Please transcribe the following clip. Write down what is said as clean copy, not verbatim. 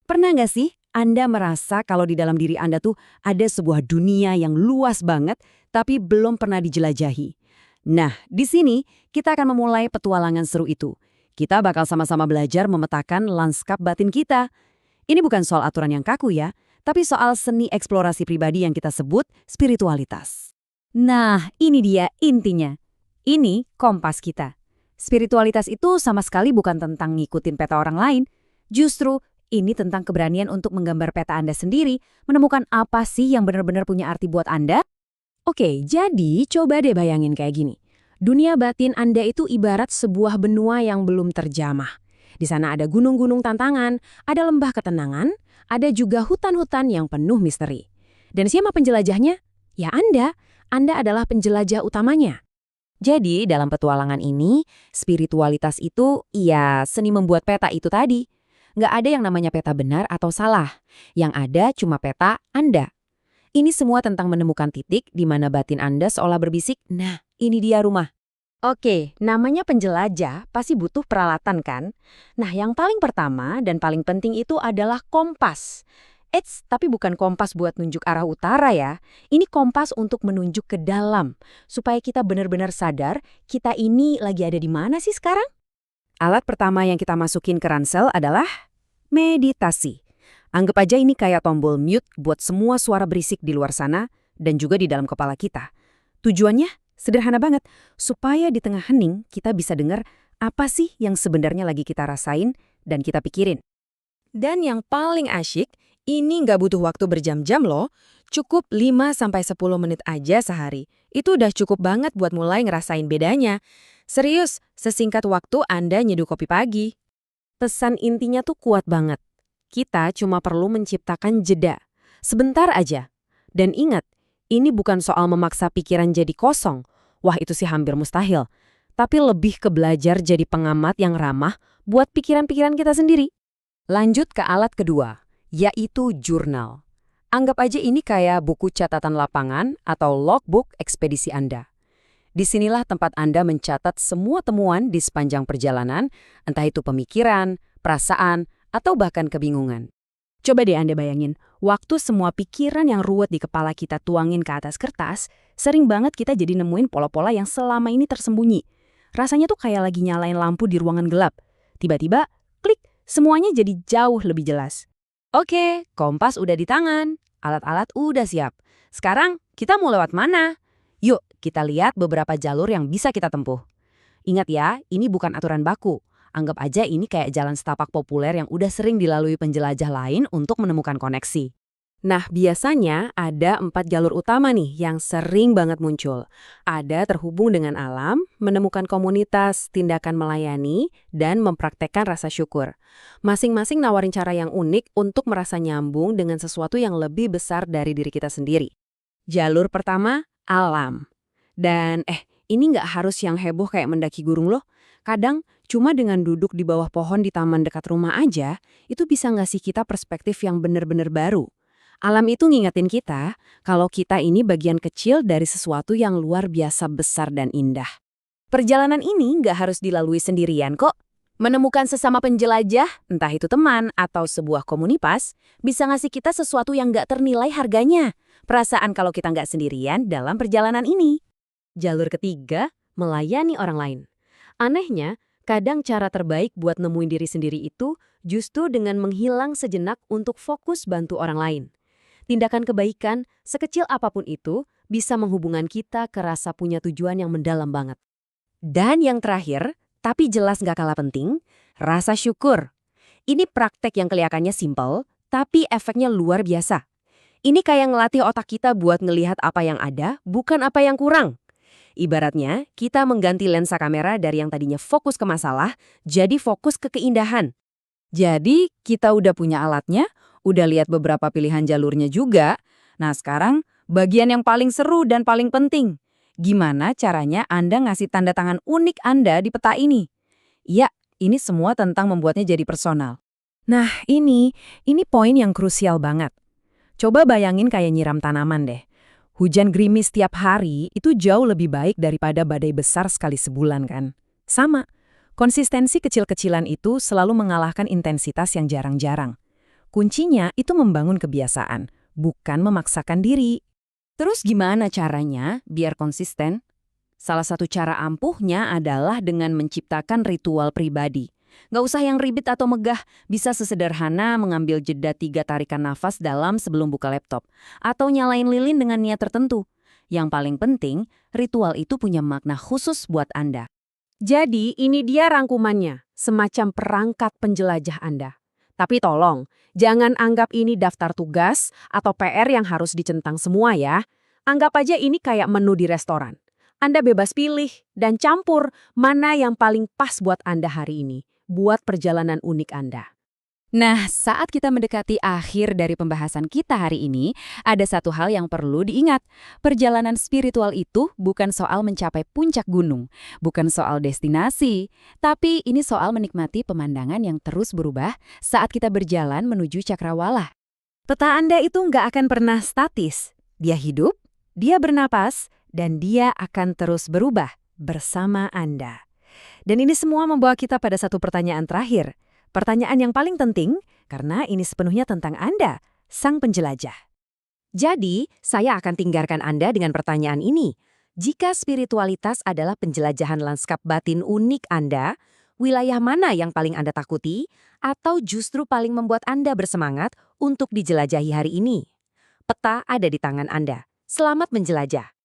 Pernah nggak sih Anda merasa kalau di dalam diri Anda tuh ada sebuah dunia yang luas banget tapi belum pernah dijelajahi? Nah, di sini kita akan memulai petualangan seru itu. Kita bakal sama-sama belajar memetakan lanskap batin kita. Ini bukan soal aturan yang kaku ya, tapi soal seni eksplorasi pribadi yang kita sebut spiritualitas. Nah, ini dia intinya. Ini kompas kita. Spiritualitas itu sama sekali bukan tentang ngikutin peta orang lain. Justru ini tentang keberanian untuk menggambar peta Anda sendiri, menemukan apa sih yang benar-benar punya arti buat Anda. Oke, jadi coba deh bayangin kayak gini. Dunia batin Anda itu ibarat sebuah benua yang belum terjamah. Di sana ada gunung-gunung tantangan, ada lembah ketenangan, ada juga hutan-hutan yang penuh misteri. Dan siapa penjelajahnya? Ya Anda. Anda adalah penjelajah utamanya. Jadi dalam petualangan ini, spiritualitas itu ya seni membuat peta itu tadi. Nggak ada yang namanya peta benar atau salah. Yang ada cuma peta Anda. Ini semua tentang menemukan titik di mana batin Anda seolah berbisik, nah ini dia rumah. Oke, namanya penjelajah pasti butuh peralatan kan? Nah, yang paling pertama dan paling penting itu adalah kompas. Tapi bukan kompas buat nunjuk arah utara ya. Ini kompas untuk menunjuk ke dalam, supaya kita benar-benar sadar kita ini lagi ada di mana sih sekarang? Alat pertama yang kita masukin ke ransel adalah meditasi. Anggap aja ini kayak tombol mute buat semua suara berisik di luar sana dan juga di dalam kepala kita. Tujuannya sederhana banget, supaya di tengah hening kita bisa dengar apa sih yang sebenarnya lagi kita rasain dan kita pikirin. Dan yang paling asyik, ini nggak butuh waktu berjam-jam loh, cukup 5-10 menit aja sehari. Itu udah cukup banget buat mulai ngerasain bedanya. Serius, sesingkat waktu Anda nyeduh kopi pagi. Pesan intinya tuh kuat banget. Kita cuma perlu menciptakan jeda. Sebentar aja. Dan ingat, ini bukan soal memaksa pikiran jadi kosong. Wah, itu sih hampir mustahil. Tapi lebih ke belajar jadi pengamat yang ramah buat pikiran-pikiran kita sendiri. Lanjut ke alat kedua, yaitu jurnal. Anggap aja ini kayak buku catatan lapangan atau logbook ekspedisi Anda. Disinilah tempat Anda mencatat semua temuan di sepanjang perjalanan, entah itu pemikiran, perasaan, atau bahkan kebingungan. Coba deh Anda bayangin, waktu semua pikiran yang ruwet di kepala kita tuangin ke atas kertas, sering banget kita jadi nemuin pola-pola yang selama ini tersembunyi. Rasanya tuh kayak lagi nyalain lampu di ruangan gelap. Tiba-tiba, klik, semuanya jadi jauh lebih jelas. Oke, kompas udah di tangan, alat-alat udah siap. Sekarang kita mau lewat mana? Yuk, kita lihat beberapa jalur yang bisa kita tempuh. Ingat ya, ini bukan aturan baku. Anggap aja ini kayak jalan setapak populer yang udah sering dilalui penjelajah lain untuk menemukan koneksi. Nah, biasanya ada 4 jalur utama nih yang sering banget muncul. Ada terhubung dengan alam, menemukan komunitas, tindakan melayani, dan mempraktekkan rasa syukur. Masing-masing nawarin cara yang unik untuk merasa nyambung dengan sesuatu yang lebih besar dari diri kita sendiri. Jalur pertama, alam. Dan ini nggak harus yang heboh kayak mendaki gunung loh. Kadang cuma dengan duduk di bawah pohon di taman dekat rumah aja, itu bisa ngasih kita perspektif yang benar-benar baru. Alam itu ngingetin kita kalau kita ini bagian kecil dari sesuatu yang luar biasa besar dan indah. Perjalanan ini nggak harus dilalui sendirian kok. Menemukan sesama penjelajah, entah itu teman atau sebuah komunitas, bisa ngasih kita sesuatu yang nggak ternilai harganya. Perasaan kalau kita nggak sendirian dalam perjalanan ini. Jalur ketiga, melayani orang lain. Anehnya, kadang cara terbaik buat nemuin diri sendiri itu justru dengan menghilang sejenak untuk fokus bantu orang lain. Tindakan kebaikan, sekecil apapun itu, bisa menghubungkan kita ke rasa punya tujuan yang mendalam banget. Dan yang terakhir, tapi jelas nggak kalah penting, rasa syukur. Ini praktek yang kelihatannya simpel, tapi efeknya luar biasa. Ini kayak ngelatih otak kita buat ngelihat apa yang ada, bukan apa yang kurang. Ibaratnya, kita mengganti lensa kamera dari yang tadinya fokus ke masalah, jadi fokus ke keindahan. Jadi, kita udah punya alatnya, udah lihat beberapa pilihan jalurnya juga. Nah, sekarang bagian yang paling seru dan paling penting. Gimana caranya Anda ngasih tanda tangan unik Anda di peta ini? Ya, ini semua tentang membuatnya jadi personal. Nah, ini poin yang krusial banget. Coba bayangin kayak nyiram tanaman deh. Hujan gerimis tiap hari itu jauh lebih baik daripada badai besar sekali sebulan kan? Sama, konsistensi kecil-kecilan itu selalu mengalahkan intensitas yang jarang-jarang. Kuncinya itu membangun kebiasaan, bukan memaksakan diri. Terus gimana caranya biar konsisten? Salah satu cara ampuhnya adalah dengan menciptakan ritual pribadi. Nggak usah yang ribet atau megah, bisa sesederhana mengambil jeda 3 tarikan nafas dalam sebelum buka laptop. Atau nyalain lilin dengan niat tertentu. Yang paling penting, ritual itu punya makna khusus buat Anda. Jadi, ini dia rangkumannya, semacam perangkat penjelajah Anda. Tapi tolong, jangan anggap ini daftar tugas atau PR yang harus dicentang semua ya. Anggap aja ini kayak menu di restoran. Anda bebas pilih dan campur mana yang paling pas buat Anda hari ini, buat perjalanan unik Anda. Nah, saat kita mendekati akhir dari pembahasan kita hari ini, ada satu hal yang perlu diingat. Perjalanan spiritual itu bukan soal mencapai puncak gunung, bukan soal destinasi, tapi ini soal menikmati pemandangan yang terus berubah saat kita berjalan menuju cakrawala. Peta Anda itu nggak akan pernah statis. Dia hidup, dia bernapas, dan dia akan terus berubah bersama Anda. Dan ini semua membawa kita pada satu pertanyaan terakhir. Pertanyaan yang paling penting, karena ini sepenuhnya tentang Anda, sang penjelajah. Jadi, saya akan tinggalkan Anda dengan pertanyaan ini. Jika spiritualitas adalah penjelajahan lanskap batin unik Anda, wilayah mana yang paling Anda takuti, atau justru paling membuat Anda bersemangat untuk dijelajahi hari ini? Peta ada di tangan Anda. Selamat menjelajah.